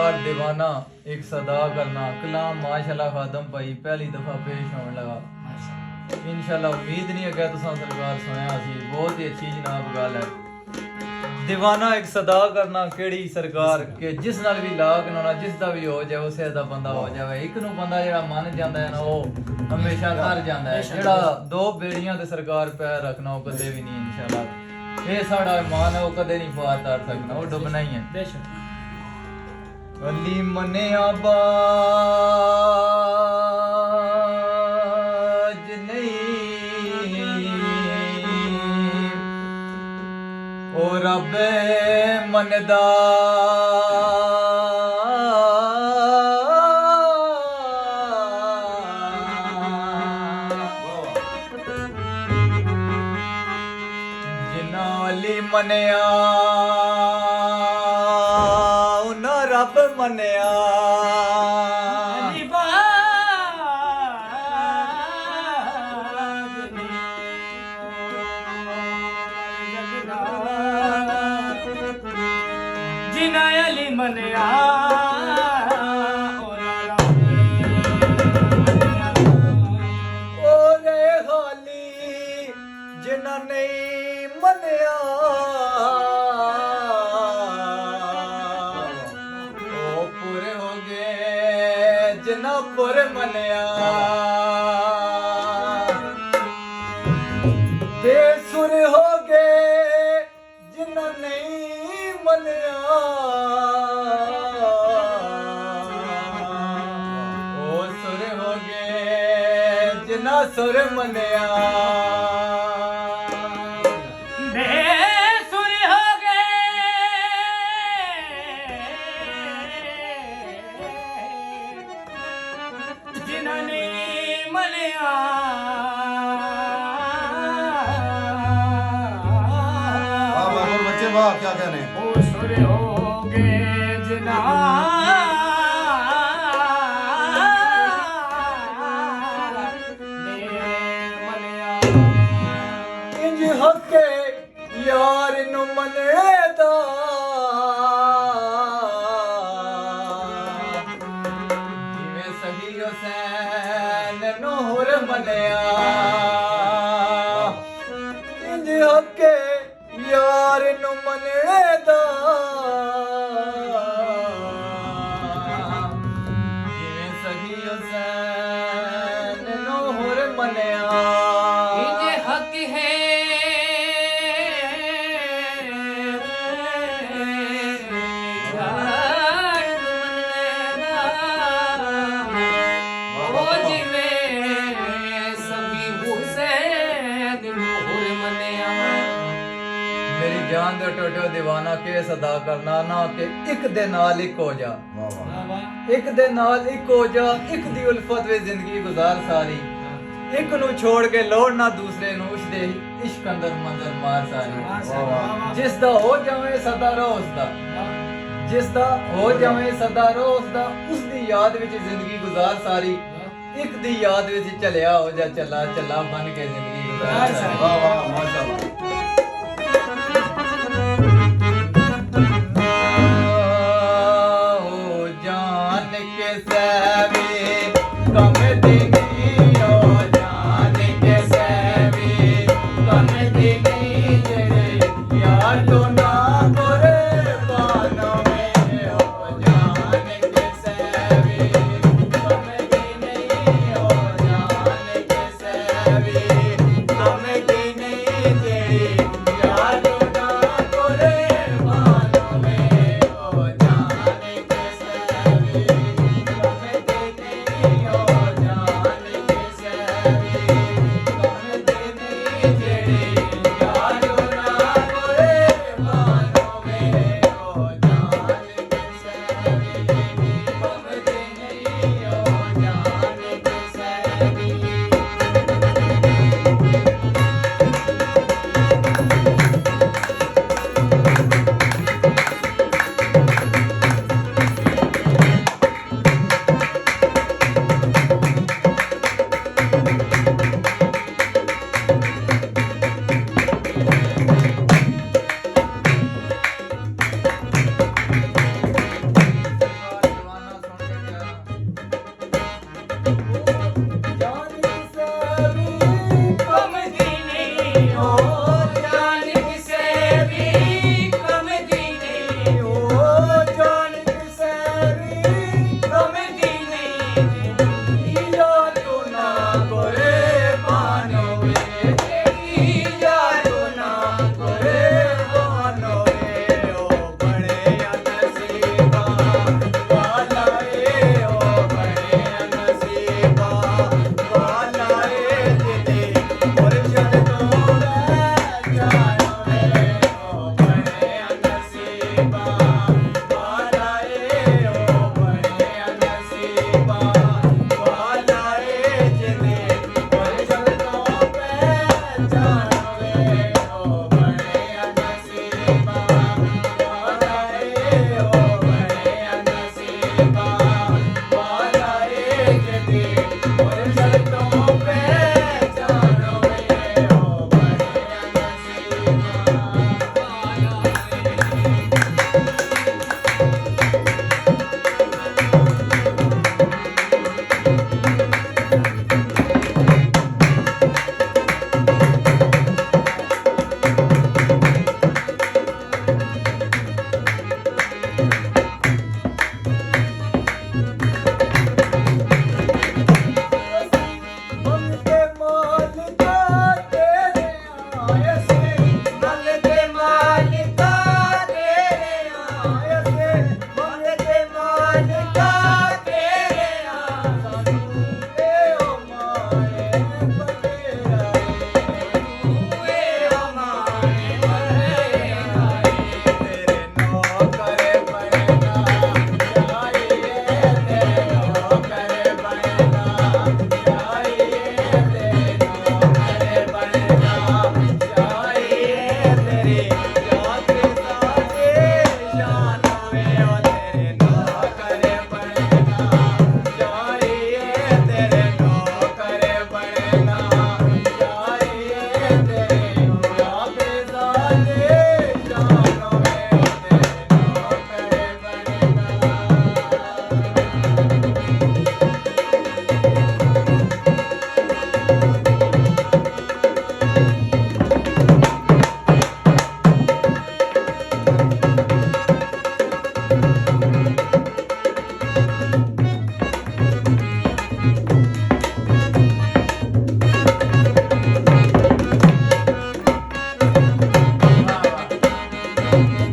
सरकार दीवाना एक सदा करना कलाम माशाल्लाह खादम भाई पहली दफा पेश होने लगा। इंशाल्लाह उम्मीद नहीं है तुसा सरकार सुनया सी, बहुत ही अच्छी जनाब गल है। दीवाना एक सदा करना केड़ी सरकार के जिस नाल भी ला कनाना जिस दा भी हो जाए उसे दा बंदा हो जाए। एक नू बंदा जेड़ा मन जांदा है ना वो हमेशा कर जांदा है, जेड़ा दो बेड़ियां ते सरकार पैर रखना वो कदे भी नहीं इंशाल्लाह। ये साड़ा ईमान है वो कदे नहीं पार तार सकना, वो डुबना ही है बेशक। अली मन्या बाज नहीं ओ रब मनदा जिन्ना अली मन्या उन्ना रब मन्या। जिना अली मन्या ओरे खाली जिना नहीं मन्या ओ पूरे हो गए जिना पूरे मन्या। बेसुर हो गए जिना नहीं मन्या ओ सुर हो गए जिना सुर मन्या। बेसुर हो गए जिन्होंने मन्या बच्चे वाह क्या कहने ओ सुर हो गए जिना इंज हके यार नु मनेदा जिवें सही हुसैन नु हुर मनिया। इंज हके यार नु मनेदा जिवें सही हुसैन नु हुर मनिया। ये हक है ओ जिवे सभी हुसैन नूर मन्या। मेरी जान दे टोटो दीवाना के सदा करना ना कि एक दे नाल एक हो जा, वाह वाह एक दे नाल एक हो जा, एक दी उल्फत वे जिंदगी गुजार सारी। एक नू छोड़ के लौड़ ना दूसरे नू उस दे इश्क अंदर मंजर मार सारी। वाह वाह जिस दा हो जावे सदा रो उसदा, जिस दा हो जावे सदा रो उसदा, उस दी याद विच जिंदगी गुजार सारी। एक दी याद विच चलिया हो जा चला चला बन के जिंदगी गुजार सारी। वाह वाह माशाल्लाह। ओ जान के सवे कम दिनी ओ जान के सवे कम दिनी जेड़े यार तो ना कुर्बान में ओ जान के सवे कम दिनी ओ जान के सवे कम दिनी जेड़े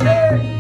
फतेह